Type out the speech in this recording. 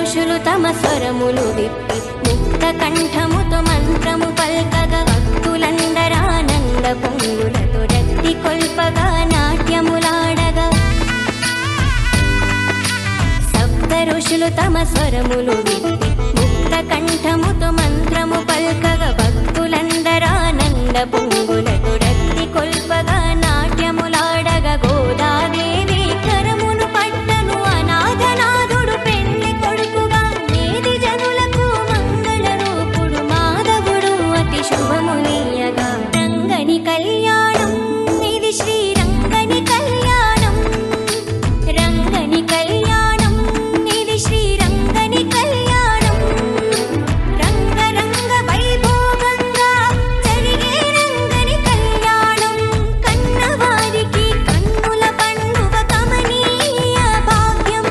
ఋషులు తమ స్వరములు విప్పి ముక్త కంఠముతో మంత్రము పల్కగా భక్తులందరానంద పొంగులతో రక్తి కొల్పగా నాట్యములాడగా సప్త ఋషులు తమ స్వరములు విప్పి ముక్త కంఠముతో మంత్రము పల్కగా భక్తులందరానంద పొంగుల